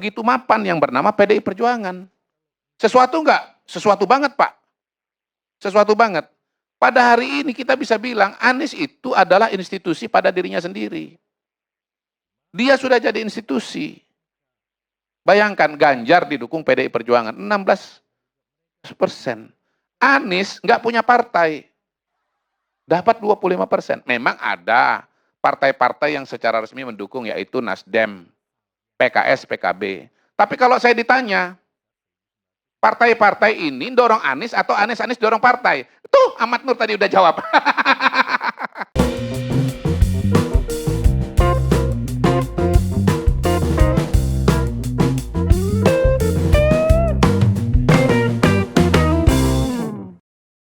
begitu mapan yang bernama PDI Perjuangan. Sesuatu enggak? Sesuatu banget, Pak. Sesuatu banget. Pada hari ini kita bisa bilang Anies itu adalah institusi pada dirinya sendiri. Dia sudah jadi institusi. Bayangkan Ganjar didukung PDI Perjuangan 16%. Anies nggak punya partai, dapat 25%. Memang ada partai-partai yang secara resmi mendukung, yaitu Nasdem, PKS, PKB. Tapi kalau saya ditanya, partai-partai ini dorong Anies atau Anies dorong partai? Tuh, Ahmad Nur tadi udah jawab.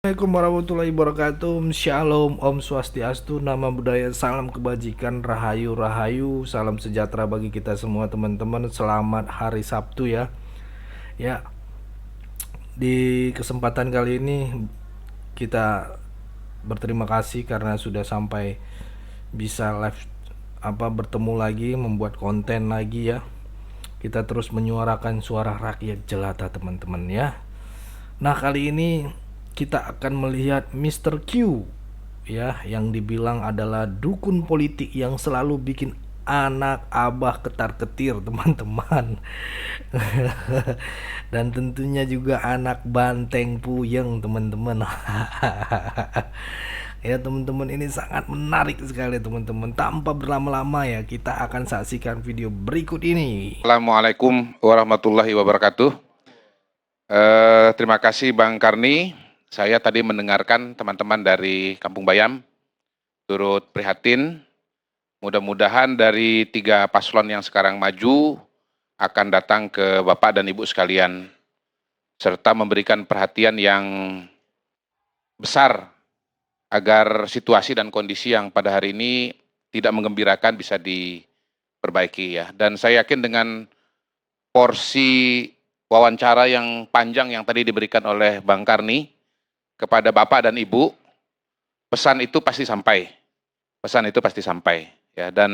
Assalamualaikum warahmatullahi wabarakatuh. Shalom, Om Swastiastu, Nama Budaya, Salam Kebajikan, Rahayu Rahayu, Salam sejahtera bagi kita semua teman-teman. Selamat hari Sabtu ya. Ya, di kesempatan kali ini kita berterima kasih karena sudah sampai bisa live bertemu lagi, membuat konten lagi ya. Kita terus menyuarakan suara rakyat jelata teman-teman ya. Nah, kali ini kita akan melihat Mr. Q ya, yang dibilang adalah dukun politik yang selalu bikin anak abah ketar-ketir teman-teman. Dan tentunya juga anak banteng puyeng teman-teman. Ya teman-teman, ini sangat menarik sekali teman-teman. Tanpa berlama-lama ya, kita akan saksikan video berikut ini. Assalamualaikum warahmatullahi wabarakatuh. Terima kasih Bang Karni. Saya tadi mendengarkan teman-teman dari Kampung Bayam, turut prihatin. Mudah-mudahan dari 3 paslon yang sekarang maju akan datang ke Bapak dan Ibu sekalian, serta memberikan perhatian yang besar agar situasi dan kondisi yang pada hari ini tidak menggembirakan bisa diperbaiki ya. Dan saya yakin dengan porsi wawancara yang panjang yang tadi diberikan oleh Bang Karni kepada Bapak dan Ibu, pesan itu pasti sampai. Pesan itu pasti sampai ya, dan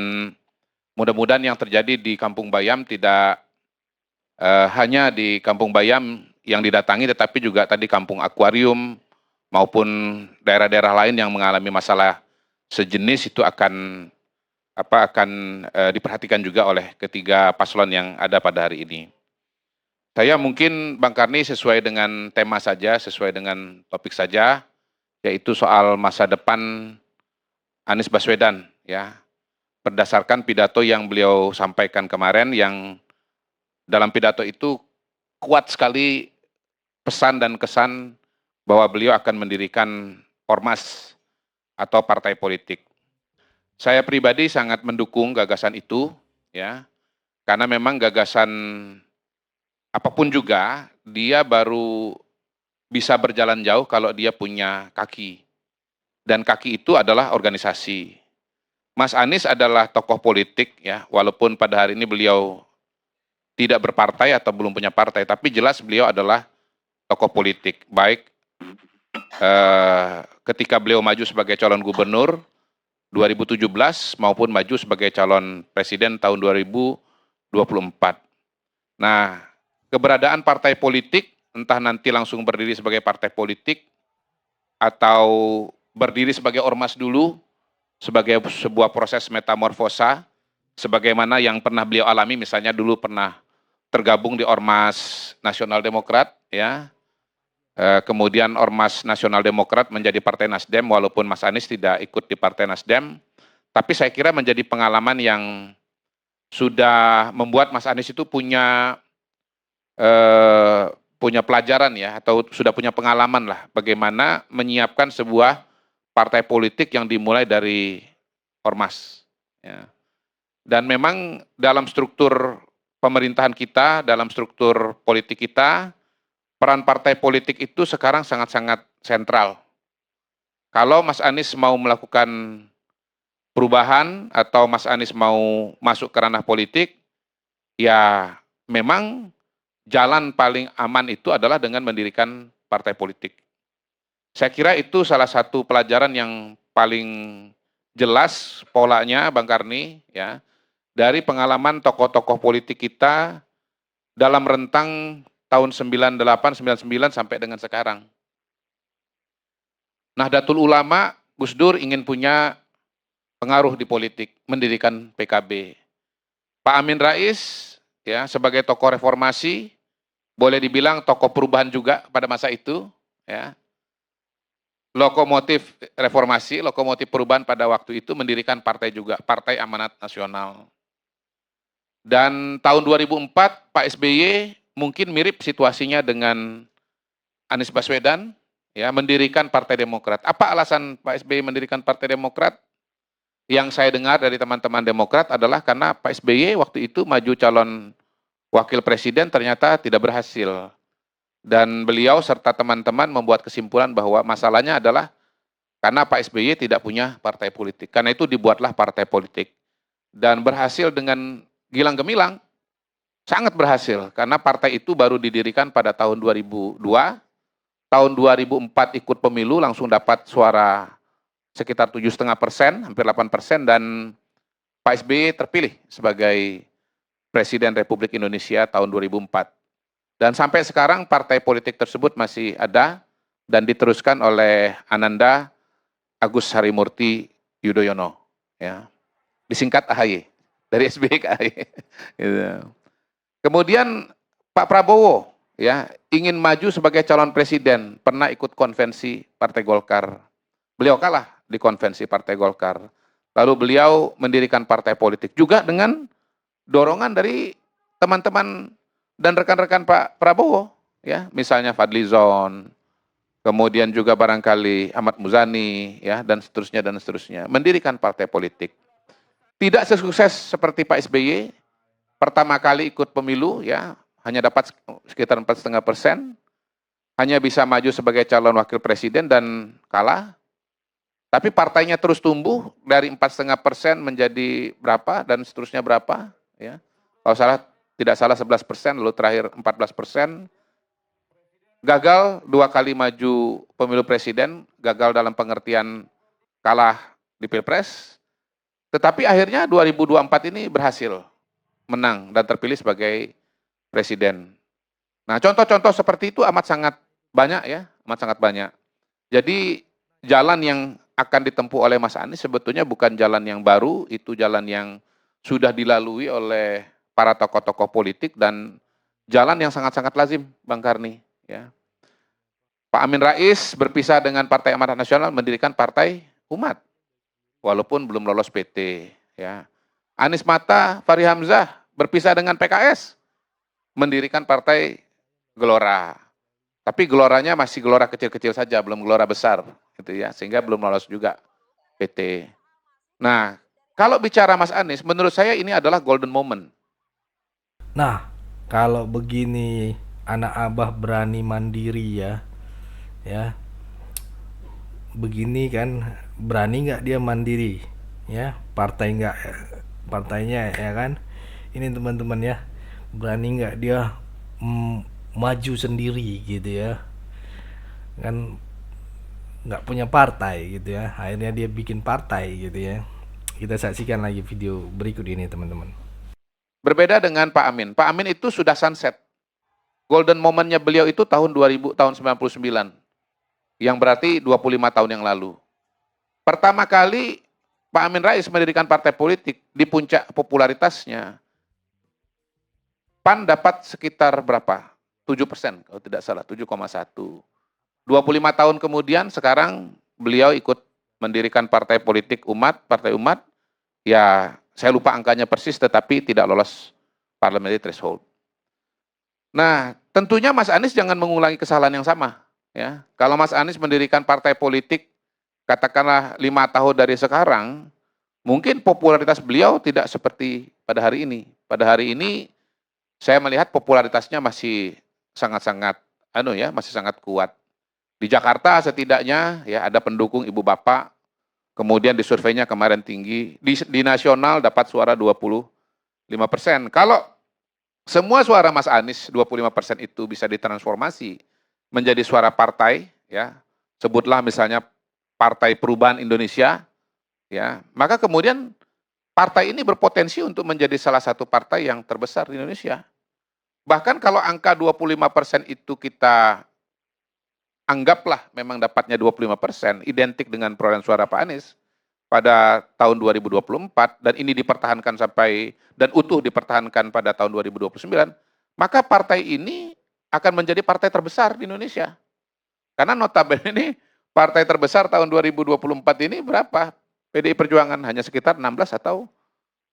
mudah-mudahan yang terjadi di Kampung Bayam tidak hanya di Kampung Bayam yang didatangi, tetapi juga tadi Kampung Akuarium maupun daerah-daerah lain yang mengalami masalah sejenis itu akan diperhatikan juga oleh ketiga paslon yang ada pada hari ini. Saya mungkin Bang Karni sesuai dengan tema saja, sesuai dengan topik saja, yaitu soal masa depan Anies Baswedan ya. Berdasarkan pidato yang beliau sampaikan kemarin, yang dalam pidato itu kuat sekali pesan dan kesan bahwa beliau akan mendirikan ormas atau partai politik. Saya pribadi sangat mendukung gagasan itu ya, karena memang gagasan apapun juga, dia baru bisa berjalan jauh kalau dia punya kaki. Dan kaki itu adalah organisasi. Mas Anies adalah tokoh politik ya, walaupun pada hari ini beliau tidak berpartai atau belum punya partai, tapi jelas beliau adalah tokoh politik. Baik ketika beliau maju sebagai calon gubernur 2017 maupun maju sebagai calon presiden tahun 2024. Nah, keberadaan partai politik, entah nanti langsung berdiri sebagai partai politik atau berdiri sebagai ormas dulu, sebagai sebuah proses metamorfosa, sebagaimana yang pernah beliau alami, misalnya dulu pernah tergabung di Ormas Nasional Demokrat, ya. Kemudian Ormas Nasional Demokrat menjadi Partai Nasdem, walaupun Mas Anies tidak ikut di Partai Nasdem, tapi saya kira menjadi pengalaman yang sudah membuat Mas Anies itu punya pelajaran ya, atau sudah punya pengalaman lah bagaimana menyiapkan sebuah partai politik yang dimulai dari ormas. Ya. Dan memang dalam struktur pemerintahan kita, dalam struktur politik kita, peran partai politik itu sekarang sangat-sangat sentral. Kalau Mas Anies mau melakukan perubahan atau Mas Anies mau masuk ke ranah politik, ya memang jalan paling aman itu adalah dengan mendirikan partai politik. Saya kira itu salah satu pelajaran yang paling jelas polanya Bang Karni ya, dari pengalaman tokoh-tokoh politik kita dalam rentang tahun 98, 99 sampai dengan sekarang. Nahdlatul Ulama, Gus Dur ingin punya pengaruh di politik, mendirikan PKB. Pak Amin Rais ya sebagai tokoh reformasi, boleh dibilang tokoh perubahan juga pada masa itu, ya. Lokomotif reformasi, lokomotif perubahan pada waktu itu mendirikan partai juga, Partai Amanat Nasional. Dan tahun 2004 Pak SBY mungkin mirip situasinya dengan Anies Baswedan, ya mendirikan Partai Demokrat. Apa alasan Pak SBY mendirikan Partai Demokrat? Yang saya dengar dari teman-teman Demokrat adalah karena Pak SBY waktu itu maju calon wakil presiden ternyata tidak berhasil. Dan beliau serta teman-teman membuat kesimpulan bahwa masalahnya adalah karena Pak SBY tidak punya partai politik. Karena itu dibuatlah partai politik. Dan berhasil dengan gilang gemilang, sangat berhasil. Karena partai itu baru didirikan pada tahun 2002, tahun 2004 ikut pemilu langsung dapat suara sekitar 7,5%, hampir 8%, dan Pak SBY terpilih sebagai Presiden Republik Indonesia tahun 2004. Dan sampai sekarang partai politik tersebut masih ada dan diteruskan oleh Ananda Agus Harimurti Yudhoyono, ya. Disingkat AHY, dari SBY ke AHY. Gitu. Kemudian Pak Prabowo ya ingin maju sebagai calon presiden, pernah ikut konvensi Partai Golkar. Beliau kalah di konvensi Partai Golkar. Lalu beliau mendirikan partai politik juga dengan dorongan dari teman-teman dan rekan-rekan Pak Prabowo, ya, misalnya Fadlizon, kemudian juga barangkali Ahmad Muzani, ya, dan seterusnya, mendirikan partai politik. Tidak sesukses seperti Pak SBY, pertama kali ikut pemilu, ya, hanya dapat sekitar 4,5%, hanya bisa maju sebagai calon wakil presiden dan kalah. Tapi partainya terus tumbuh dari 4,5% menjadi berapa dan seterusnya berapa, ya. Kalau tidak salah 11%, lalu terakhir 14%. Gagal 2 kali maju pemilu presiden, gagal dalam pengertian kalah di Pilpres. Tetapi akhirnya 2024 ini berhasil menang dan terpilih sebagai presiden. Nah, contoh-contoh seperti itu amat sangat banyak, ya, amat sangat banyak. Jadi jalan yang akan ditempuh oleh Mas Anies sebetulnya bukan jalan yang baru, itu jalan yang sudah dilalui oleh para tokoh-tokoh politik dan jalan yang sangat-sangat lazim, Bang Karni. Ya. Pak Amin Rais berpisah dengan Partai Amanat Nasional mendirikan Partai Umat, walaupun belum lolos PT. Ya. Anies Mata, Fahri Hamzah berpisah dengan PKS, mendirikan Partai Gelora. Tapi geloranya masih gelora kecil-kecil saja, belum gelora besar, gitu ya, sehingga belum lolos juga PT. Nah, kalau bicara Mas Anies, menurut saya ini adalah golden moment. Nah, kalau begini anak abah berani mandiri ya, begini kan berani nggak dia mandiri, ya, partainya ya kan, ini teman-teman ya, berani nggak dia maju sendiri gitu ya, kan nggak punya partai gitu ya, akhirnya dia bikin partai gitu ya. Kita saksikan lagi video berikut ini teman-teman. Berbeda dengan Pak Amin. Pak Amin itu sudah sunset. Golden momennya beliau itu tahun 2000, tahun 99. Yang berarti 25 tahun yang lalu. Pertama kali Pak Amin Rais mendirikan partai politik di puncak popularitasnya. PAN dapat sekitar berapa? 7% kalau tidak salah, 7,1. 25 tahun kemudian sekarang beliau ikut mendirikan partai politik Umat, Partai Umat. Ya, saya lupa angkanya persis tetapi tidak lolos parliamentary threshold. Nah, tentunya Mas Anies jangan mengulangi kesalahan yang sama. Ya, kalau Mas Anies mendirikan partai politik, katakanlah 5 tahun dari sekarang, mungkin popularitas beliau tidak seperti pada hari ini. Pada hari ini, saya melihat popularitasnya masih sangat-sangat, masih sangat kuat. Di Jakarta setidaknya ya ada pendukung ibu bapak, kemudian di surveinya kemarin tinggi, di nasional dapat suara 25%. Kalau semua suara Mas Anies 25% itu bisa ditransformasi menjadi suara partai, ya, sebutlah misalnya Partai Perubahan Indonesia, ya, maka kemudian partai ini berpotensi untuk menjadi salah satu partai yang terbesar di Indonesia. Bahkan kalau angka 25% itu kita anggaplah memang dapatnya 25%, identik dengan perolehan suara Pak Anies pada tahun 2024, dan ini dipertahankan sampai, dan utuh dipertahankan pada tahun 2029, maka partai ini akan menjadi partai terbesar di Indonesia. Karena notabene ini partai terbesar tahun 2024 ini berapa? PDI Perjuangan hanya sekitar 16 atau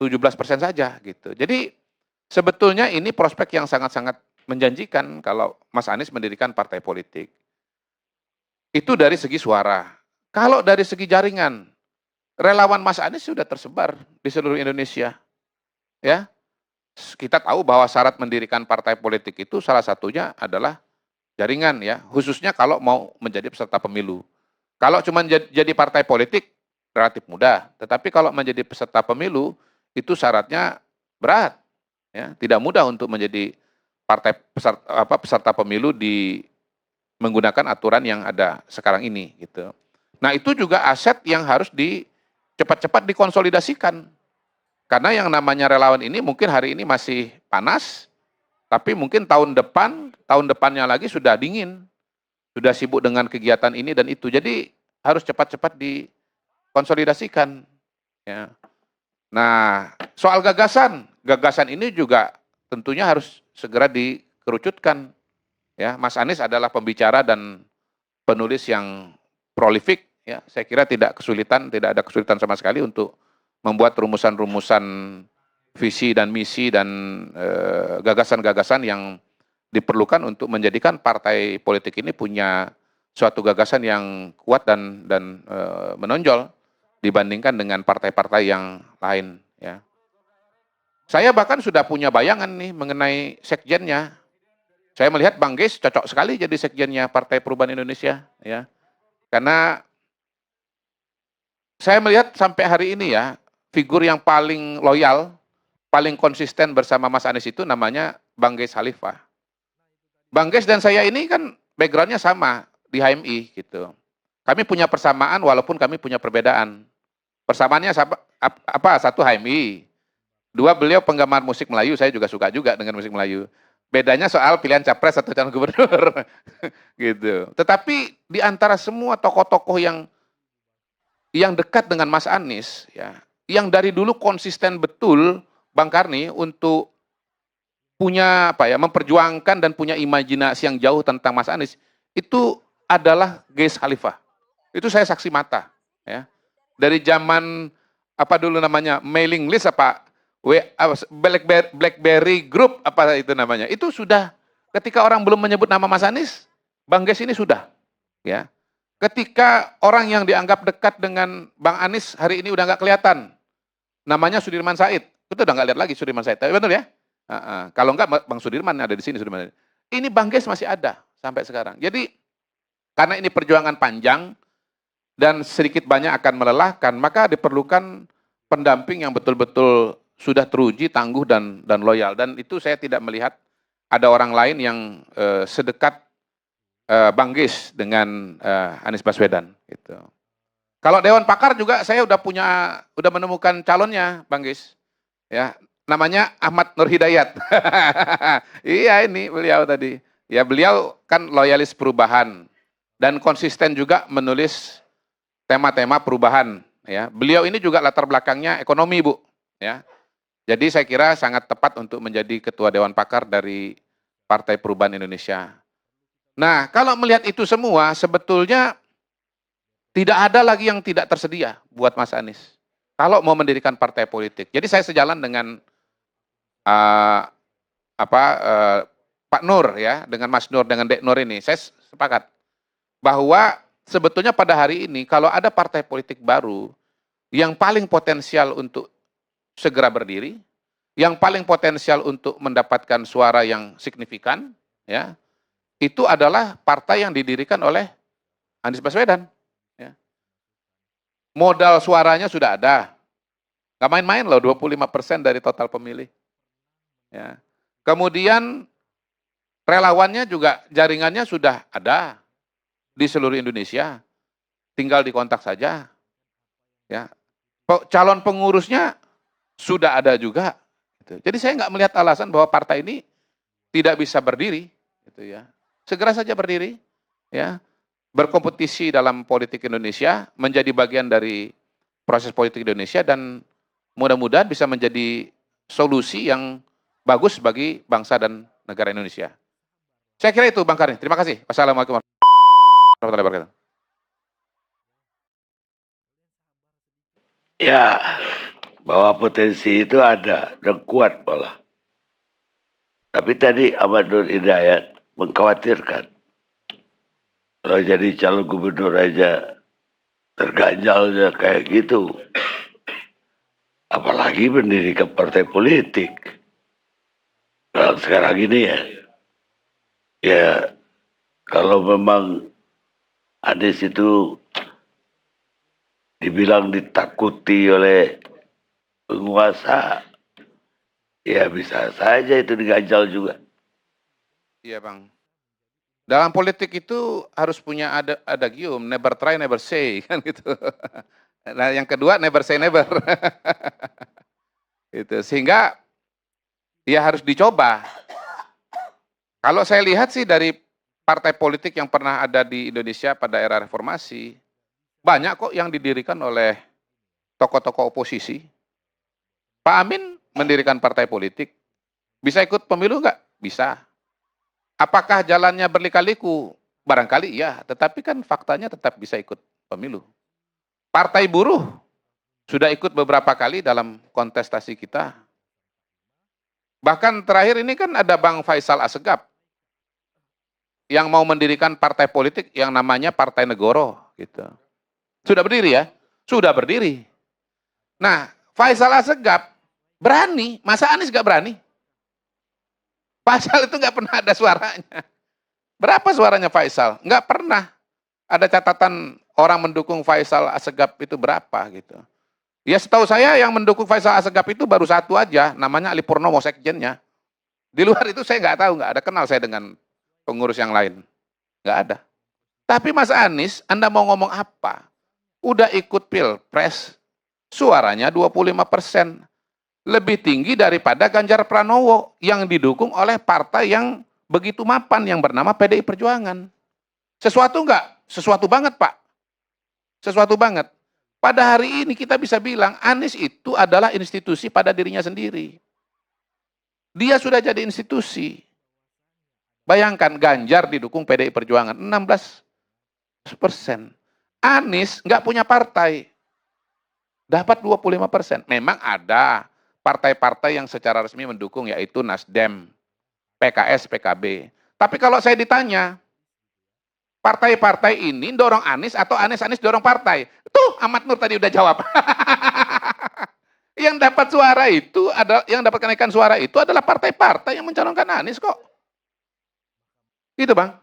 17% saja gitu. Jadi sebetulnya ini prospek yang sangat-sangat menjanjikan kalau Mas Anies mendirikan partai politik. Itu dari segi suara. Kalau dari segi jaringan, relawan Mas Anies sudah tersebar di seluruh Indonesia. Ya, kita tahu bahwa syarat mendirikan partai politik itu salah satunya adalah jaringan ya, khususnya kalau mau menjadi peserta pemilu. Kalau cuma jadi partai politik relatif mudah, tetapi kalau menjadi peserta pemilu itu syaratnya berat, ya, tidak mudah untuk menjadi partai peserta pemilu menggunakan aturan yang ada sekarang ini gitu. Nah, itu juga aset yang harus cepat-cepat dikonsolidasikan. Karena yang namanya relawan ini mungkin hari ini masih panas, tapi mungkin tahun depannya lagi sudah dingin. Sudah sibuk dengan kegiatan ini dan itu. Jadi harus cepat-cepat dikonsolidasikan. Ya. Nah, soal gagasan ini juga tentunya harus segera dikerucutkan. Ya, Mas Anies adalah pembicara dan penulis yang prolifik. Ya, saya kira tidak ada kesulitan sama sekali untuk membuat rumusan-rumusan visi dan misi dan gagasan-gagasan yang diperlukan untuk menjadikan partai politik ini punya suatu gagasan yang kuat dan menonjol dibandingkan dengan partai-partai yang lain. Ya. Saya bahkan sudah punya bayangan nih mengenai sekjennya. Saya melihat Bang Geis cocok sekali jadi sekjennya Partai Perubahan Indonesia, ya. Karena saya melihat sampai hari ini ya, figur yang paling loyal, paling konsisten bersama Mas Anies itu namanya Bang Geis Khalifah. Bang Geis dan saya ini kan backgroundnya sama di HMI gitu. Kami punya persamaan walaupun kami punya perbedaan. Persamaannya apa? Satu HMI. Dua, beliau penggemar musik Melayu, saya juga suka juga dengan musik Melayu. Bedanya soal pilihan capres atau calon gubernur. Gitu. Tetapi di antara semua tokoh-tokoh yang dekat dengan Mas Anies, ya, yang dari dulu konsisten betul Bang Karni untuk punya memperjuangkan dan punya imajinasi yang jauh tentang Mas Anies, itu adalah Geis Khalifah. Itu saya saksi mata, ya. Dari zaman apa dulu namanya mailing list BlackBerry Group apa itu namanya. Itu sudah ketika orang belum menyebut nama Mas Anies, Bang Geis ini sudah, ya. Ketika orang yang dianggap dekat dengan Bang Anies hari ini udah nggak kelihatan, namanya Sudirman Said, itu udah nggak lihat lagi Sudirman Said, betul ya? Kalau enggak Bang Sudirman ada di sini, Sudirman. Ini Bang Geis masih ada sampai sekarang. Jadi karena ini perjuangan panjang dan sedikit banyak akan melelahkan, maka diperlukan pendamping yang betul-betul sudah teruji, tangguh dan loyal. Dan itu saya tidak melihat ada orang lain yang sedekat Bang Geis dengan Anies Baswedan. Gitu. Kalau Dewan Pakar juga saya udah menemukan calonnya Bang Geis. Ya, namanya Ahmad Nur Hidayat. Iya ini beliau tadi. Ya beliau kan loyalis perubahan dan konsisten juga menulis tema-tema perubahan. Ya, beliau ini juga latar belakangnya ekonomi, Bu. Ya, jadi saya kira sangat tepat untuk menjadi Ketua Dewan Pakar dari Partai Perubahan Indonesia. Nah, kalau melihat itu semua, sebetulnya tidak ada lagi yang tidak tersedia buat Mas Anies. Kalau mau mendirikan partai politik. Jadi saya sejalan dengan Pak Nur ya, dengan Mas Nur, dengan Dek Nur ini. Saya sepakat bahwa sebetulnya pada hari ini kalau ada partai politik baru yang paling potensial untuk segera berdiri, yang paling potensial untuk mendapatkan suara yang signifikan, ya, itu adalah partai yang didirikan oleh Anies Baswedan. Ya. Modal suaranya sudah ada, nggak main-main loh, 25% dari total pemilih. Ya. Kemudian relawannya juga jaringannya sudah ada di seluruh Indonesia, tinggal dikontak saja. Ya. Calon pengurusnya sudah ada juga. Jadi saya nggak melihat alasan bahwa partai ini tidak bisa berdiri, gitu ya. Segera saja berdiri, ya, berkompetisi dalam politik Indonesia, menjadi bagian dari proses politik Indonesia, dan mudah-mudahan bisa menjadi solusi yang bagus bagi bangsa dan negara Indonesia. Saya kira itu Bang Karni. Terima kasih. Wassalamualaikum warahmatullahi wabarakatuh. Ya, bahwa potensi itu ada dan kuat malah. Tapi tadi Ahmad Nur Hidayat mengkhawatirkan kalau jadi calon gubernur aja terganjalnya kayak gitu, apalagi mendirikan partai politik. Kalau sekarang ini ya kalau memang Anies itu dibilang ditakuti oleh penguasa, ya bisa saja itu diganjal juga. Iya Bang. Dalam politik itu harus punya adagium, never try, never say, kan gitu. Nah yang kedua, never say never. Gitu. Sehingga ya harus dicoba. Kalau saya lihat sih dari partai politik yang pernah ada di Indonesia pada era reformasi, banyak kok yang didirikan oleh tokoh-tokoh oposisi. Pak Amin mendirikan partai politik. Bisa ikut pemilu nggak? Bisa. Apakah jalannya berlika-liku? Barangkali iya, tetapi kan faktanya tetap bisa ikut pemilu. Partai buruh sudah ikut beberapa kali dalam kontestasi kita. Bahkan terakhir ini kan ada Bang Faisal Assegaf yang mau mendirikan partai politik yang namanya Partai Negoro, gitu. Sudah berdiri ya? Sudah berdiri. Nah, Faisal Assegaf berani, masa Anies gak berani? Faisal itu gak pernah ada suaranya. Berapa suaranya Faisal? Gak pernah. Ada catatan orang mendukung Faisal Assegaf itu berapa gitu. Ya setahu saya yang mendukung Faisal Assegaf itu baru satu aja, namanya Ali Purnomo, sekjennya. Di luar itu saya nggak tahu, nggak ada kenal saya dengan pengurus yang lain. Nggak ada. Tapi Mas Anies, Anda mau ngomong apa? Udah ikut pilpres, suaranya 25%. Lebih tinggi daripada Ganjar Pranowo yang didukung oleh partai yang begitu mapan yang bernama PDI Perjuangan. Sesuatu enggak? Sesuatu banget, Pak. Sesuatu banget. Pada hari ini kita bisa bilang Anies itu adalah institusi pada dirinya sendiri. Dia sudah jadi institusi. Bayangkan Ganjar didukung PDI Perjuangan 16%. Anies nggak punya partai. Dapat 25%. Memang ada partai-partai yang secara resmi mendukung, yaitu Nasdem, PKS, PKB. Tapi kalau saya ditanya, partai-partai ini dorong Anies atau Anies dorong partai? Tuh, Ahmad Nur tadi udah jawab. Yang dapat suara itu adalah, yang dapat kenaikan suara itu adalah partai-partai yang mencalonkan Anies kok. Gitu Bang.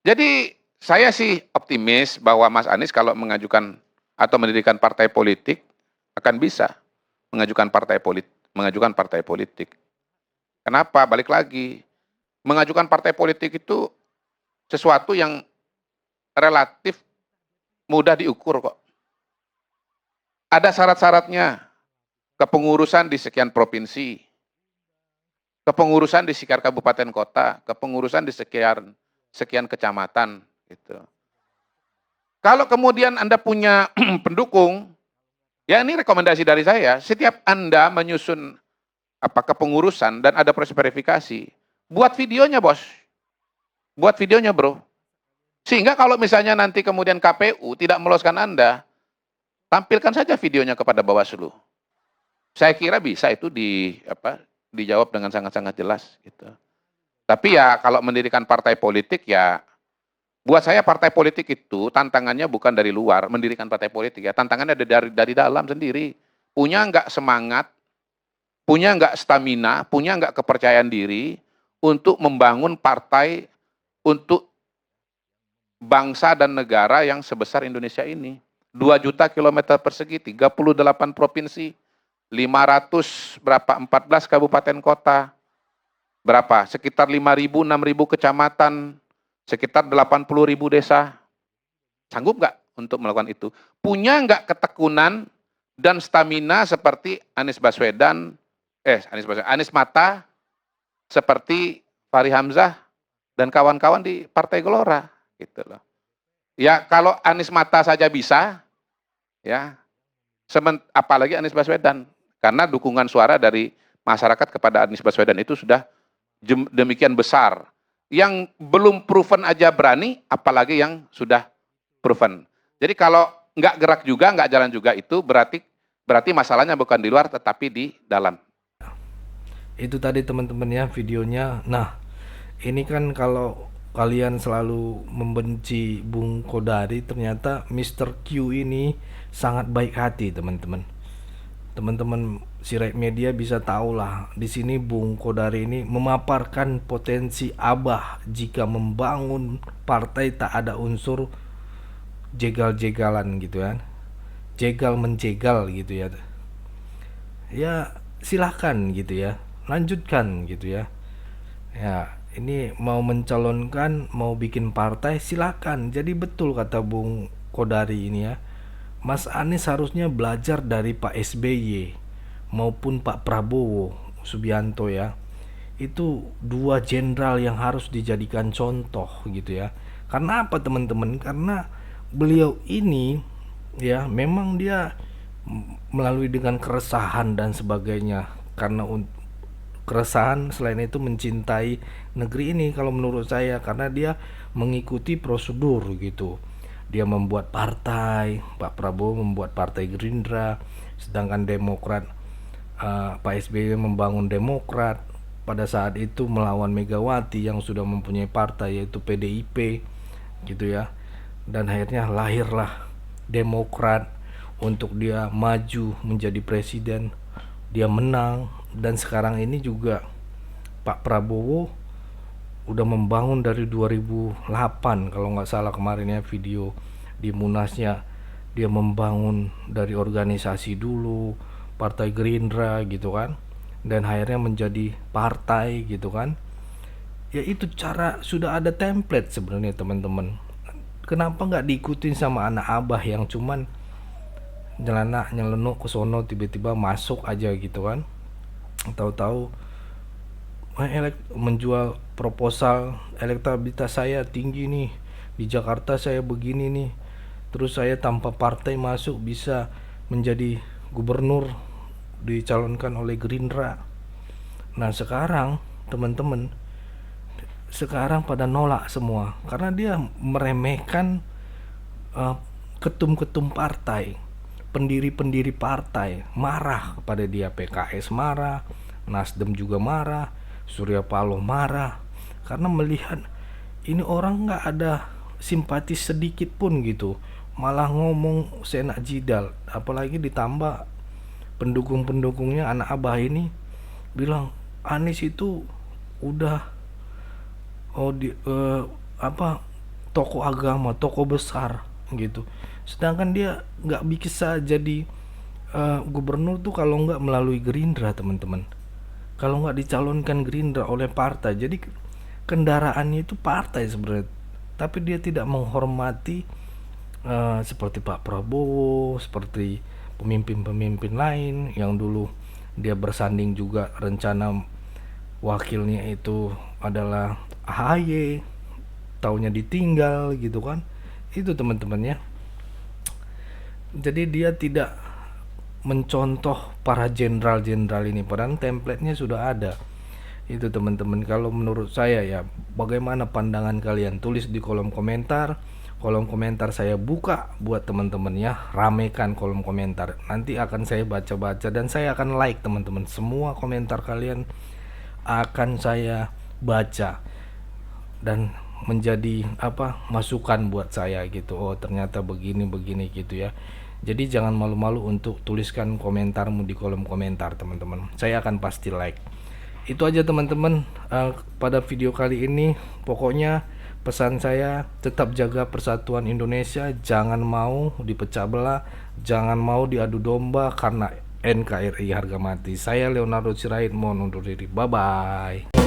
Jadi saya sih optimis bahwa Mas Anies kalau mengajukan atau mendirikan partai politik akan bisa mengajukan partai politik. Kenapa? Balik lagi. Mengajukan partai politik itu sesuatu yang relatif mudah diukur kok. Ada syarat-syaratnya. Kepengurusan di sekian provinsi. Kepengurusan di sekian kabupaten kota, kepengurusan di sekian kecamatan gitu. Kalau kemudian Anda punya pendukung, ya ini rekomendasi dari saya, setiap Anda menyusun kepengurusan dan ada proses verifikasi, buat videonya bos. Buat videonya bro. Sehingga kalau misalnya nanti kemudian KPU tidak meloloskan Anda, tampilkan saja videonya kepada Bawaslu. Saya kira bisa itu dijawab dengan sangat-sangat jelas gitu. Tapi ya kalau mendirikan partai politik ya, buat saya partai politik itu tantangannya bukan dari luar, mendirikan partai politik ya, tantangannya dari dalam sendiri. Punya nggak semangat, punya nggak stamina, punya nggak kepercayaan diri untuk membangun partai untuk bangsa dan negara yang sebesar Indonesia ini. 2 juta kilometer persegi, 38 provinsi, 500 berapa 14 kabupaten kota, berapa sekitar 5.000 6.000 kecamatan, sekitar 80.000 desa. Sanggup nggak untuk melakukan itu? Punya nggak ketekunan dan stamina seperti Anies Mata, seperti Fahri Hamzah dan kawan-kawan di Partai Gelora gitu loh. Ya kalau Anies Mata saja bisa, ya apalagi Anies Baswedan, karena dukungan suara dari masyarakat kepada Anies Baswedan itu sudah demikian besar. Yang belum proven aja berani, apalagi yang sudah proven. Jadi kalau nggak gerak juga, nggak jalan juga, itu berarti masalahnya bukan di luar tetapi di dalam. Itu tadi teman-teman ya videonya. Nah, ini kan kalau kalian selalu membenci Bung Kodari, ternyata Mr. Q ini sangat baik hati teman-teman. Teman-teman Sirait Media bisa tahu lah, di sini Bung Kodari ini memaparkan potensi Abah jika membangun partai tak ada unsur jegal-jegalan gitu kan, jegal menjegal gitu ya. Ya silahkan gitu ya, lanjutkan gitu ya. Ya ini mau mencalonkan, mau bikin partai silahkan. Jadi betul kata Bung Kodari ini ya, Mas Anies harusnya belajar dari Pak SBY maupun Pak Prabowo Subianto ya. Itu dua jenderal yang harus dijadikan contoh gitu ya. Karena apa teman-teman? Karena beliau ini ya memang dia melalui dengan keresahan dan sebagainya. Karena keresahan selain itu mencintai negeri ini kalau menurut saya, karena dia mengikuti prosedur gitu. Dia membuat partai, Pak Prabowo membuat partai Gerindra, sedangkan Demokrat Pak SBY membangun Demokrat pada saat itu melawan Megawati yang sudah mempunyai partai yaitu PDIP gitu ya. Dan akhirnya lahirlah Demokrat untuk dia maju menjadi presiden. Dia menang, dan sekarang ini juga Pak Prabowo udah membangun dari 2008 kalau nggak salah kemarin ya video di Munasnya. Dia membangun dari organisasi dulu Partai Gerindra gitu kan, dan akhirnya menjadi partai gitu kan. Ya itu cara, sudah ada template sebenarnya teman-teman. Kenapa nggak diikutin sama anak Abah yang cuman nyelenuk ke sono, tiba-tiba masuk aja gitu kan. Tahu-tahu menjual proposal, elektabilitas saya tinggi nih, di Jakarta saya begini nih, terus saya tanpa partai masuk bisa menjadi gubernur, dicalonkan oleh Gerindra. Nah sekarang teman-teman, sekarang pada nolak semua karena dia meremehkan ketum-ketum partai, pendiri-pendiri partai marah kepada dia. PKS marah, Nasdem juga marah, Surya Paloh marah, karena melihat ini orang nggak ada simpati sedikit pun gitu, malah ngomong senak jidal. Apalagi ditambah pendukung-pendukungnya anak Abah ini bilang Anies itu udah tokoh agama, tokoh besar gitu. Sedangkan dia nggak bisa jadi gubernur tuh kalau nggak melalui Gerindra teman-teman. Kalau nggak dicalonkan Gerindra oleh partai, jadi kendaraannya itu partai sebenarnya. Tapi dia tidak menghormati seperti Pak Prabowo, seperti pemimpin-pemimpin lain yang dulu dia bersanding juga, rencana wakilnya itu adalah AHY, taunya ditinggal gitu kan. Itu teman-teman ya. Jadi dia tidak mencontoh para jenderal-jenderal ini, padahal template-nya sudah ada. Itu teman-teman, kalau menurut saya ya, bagaimana pandangan kalian? Tulis di kolom komentar. Kolom komentar saya buka buat teman-teman ya, ramekan kolom komentar. Nanti akan saya baca-baca dan saya akan like teman-teman. Semua komentar kalian akan saya baca dan menjadi masukan buat saya gitu. Oh ternyata begini gitu ya. Jadi jangan malu-malu untuk tuliskan komentarmu di kolom komentar teman-teman. Saya akan pasti like. Itu aja teman-teman pada video kali ini. Pokoknya pesan saya, tetap jaga persatuan Indonesia, jangan mau dipecah belah, jangan mau diadu domba karena NKRI harga mati. Saya Leonardo Sirait mohon undur diri. Bye bye.